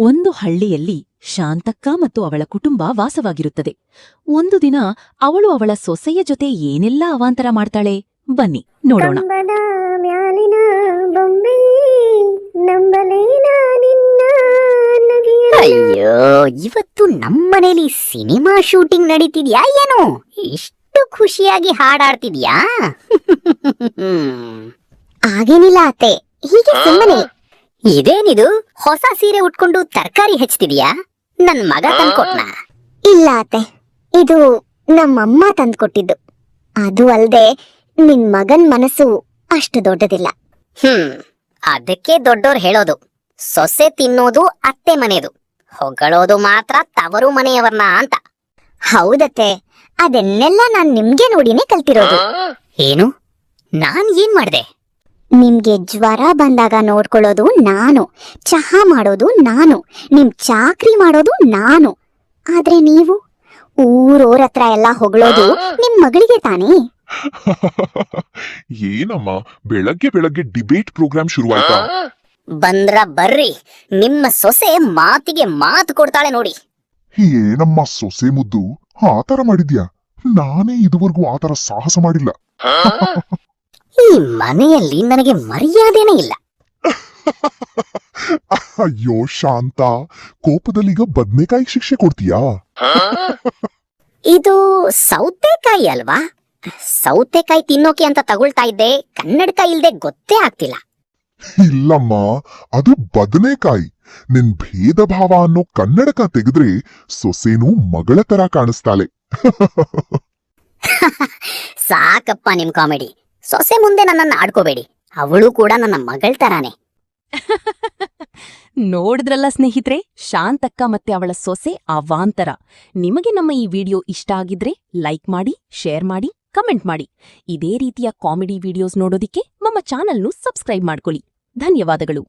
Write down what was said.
ಒಂದು ಹಳ್ಳಿಯಲ್ಲಿ ಶಾಂತಕ್ಕ ಮತ್ತು ಅವಳ ಕುಟುಂಬ ವಾಸವಾಗಿರುತ್ತದೆ. ಒಂದು ದಿನ ಅವಳು ಅವಳ ಸೊಸೆಯ ಜೊತೆ ಏನೆಲ್ಲಾ ಅವಾಂತರ ಮಾಡ್ತಾಳೆ, ಬನ್ನಿ ನೋಡೋಣ. ಕಂಬದ ಮ್ಯಾಲಿನ ಬೊಂಬೆ ನಂಬಲೇನ ನಿನ್ನ ನಗೆಯ. ಅಯ್ಯೋ, ಇವತ್ತು ನಮ್ಮನೇಲಿ ಸಿನಿಮಾ ಶೂಟಿಂಗ್ ನಡೀತಿದ್ಯಾ ಏನೋ? ಇಷ್ಟು ಖುಷಿಯಾಗಿ ಹಾಡಾಡ್ತಿದ್ಯಾ? ಆಗೇನಿಲ್ಲ ಅತ್ತೆ, ಹೀಗೆ ಸುಮ್ಮನೆ. ಇದೇನಿದು ಹೊಸ ಸೀರೆ ಉಟ್ಕೊಂಡು ತರಕಾರಿ ಹೆಚ್ಚಿದ್ಯಾ? ನನ್ ಮಗ ತಂದ್ಕೊಟ್ನಾ? ಇಲ್ಲ ಅತ್ತೆ, ಇದು ನಮ್ಮಮ್ಮ ತಂದ್ಕೊಟ್ಟಿದ್ದು. ಅದು ಅಲ್ದೆ ನಿನ್ ಮಗನ್ ಮನಸ್ಸು ಅಷ್ಟು ದೊಡ್ಡದಿಲ್ಲ. ಅದಕ್ಕೆ ದೊಡ್ಡೋರ್ ಹೇಳೋದು, ಸೊಸೆ ತಿನ್ನೋದು ಅತ್ತೆ ಮನೆದು, ಹೊಗಳೋದು ಮಾತ್ರ ತವರು ಮನೆಯವರ್ನ ಅಂತ. ಹೌದತ್ತೆ, ಅದನ್ನೆಲ್ಲ ನಾನ್ ನಿಮ್ಗೆ ನೋಡಿನೇ ಕಲ್ತಿರೋದು. ಏನು? ನಾನ್ ಏನ್ ಮಾಡ್ದೆ? ನಿಮ್ಗೆ ಜ್ವರ ಬಂದಾಗ ನೋಡ್ಕೊಳ್ಳೋದು ನಾನು, ಚಹಾ ಮಾಡೋದು ನಾನು, ನಿಮ್ ಚಾಕ್ರಿ ಮಾಡೋದು ನಾನು. ಆದ್ರೆ ನೀವು ಊರೋರ್ ಹತ್ರ ಎಲ್ಲ ಹೊಗಳೋದು ನಿಮ್ ಮಗಳಿಗೆ ತಾನೇ. ಏನಮ್ಮ, ಬೆಳಗ್ಗೆ ಬೆಳಗ್ಗೆ ಡಿಬೇಟ್ ಪ್ರೋಗ್ರಾಮ್ ಶುರುವಾಯ್ತಾ? ಬಂದ್ರ ಬರ್ರಿ, ನಿಮ್ಮ ಸೊಸೆ ಮಾತಿಗೆ ಮಾತು ಕೊಡ್ತಾಳೆ ನೋಡಿ. ಏನಮ್ಮ ಸೊಸೆ ಮುದ್ದು, ಆತರ ಮಾಡಿದ್ಯಾ? ನಾನೇ ಇದುವರೆಗೂ ಆತರ ಸಾಹಸ ಮಾಡಿಲ್ಲ. ಈ ಮನೆಯಲ್ಲಿ ನನಗೆ ಮರ್ಯಾದೆನೇ ಇಲ್ಲ. ಅಯ್ಯೋ ಶಾಂತ, ಕೋಪದಲ್ಲೀಗ ಬದ್ನೆಕಾಯಿ ಶಿಕ್ಷೆ ಕೊಡ್ತೀಯಾ? ಇದು ಸೌತೆಕಾಯಿ ಅಲ್ವಾ? ಸೌತೆಕಾಯಿ ತಿನ್ನೋಕೆ ಅಂತ ತಗೊಳ್ತಾ ಇದ್ದೆ, ಕನ್ನಡಕ ಇಲ್ದೆ ಗೊತ್ತೇ ಆಗ್ತಿಲ್ಲ. ಇಲ್ಲಮ್ಮ, ಅದು ಬದನೆಕಾಯಿ. ನಿನ್ ಭೇದ ಭಾವ ಅನ್ನೋ ಕನ್ನಡಕ ತೆಗೆದ್ರೆ ಸೊಸೆನೂ ಮಗಳ ತರ ಕಾಣಿಸ್ತಾಳೆ. ಸಾಕಪ್ಪ ನಿಮ್ ಕಾಮಿಡಿ. ಸೊಸೆ ಮುಂದೆ ನನ್ನನ್ನು ಆಡ್ಕೋಬೇಡಿ, ಅವಳು ಕೂಡ ನನ್ನ ಮಗಳ ತರಾನೇ. ನೋಡಿದ್ರಲ್ಲ ಸ್ನೇಹಿತರೆ, ಶಾಂತಕ್ಕ ಮತ್ತೆ ಅವಳ ಸೊಸೆ ಅವಾಂತರ. ನಿಮಗೆ ನಮ್ಮ ಈ ವಿಡಿಯೋ ಇಷ್ಟ ಆಗಿದ್ರೆ ಲೈಕ್ ಮಾಡಿ, ಶೇರ್ ಮಾಡಿ, ಕಮೆಂಟ್ ಮಾಡಿ. ಇದೇ ರೀತಿಯ ಕಾಮಿಡಿ ವಿಡಿಯೋಸ್ ನೋಡೋದಿಕ್ಕೆ ನಮ್ಮ ಚಾನಲ್ನು ಸಬ್ಸ್ಕ್ರೈಬ್ ಮಾಡ್ಕೊಳ್ಳಿ. ಧನ್ಯವಾದಗಳು.